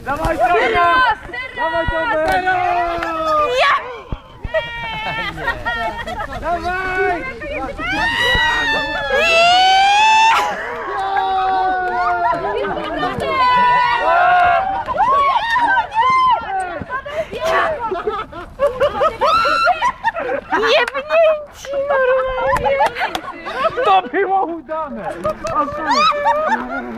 Dawaj Tomek! Dawaj Tomek! Dawaj! Jebnięci normalnie! To było udane!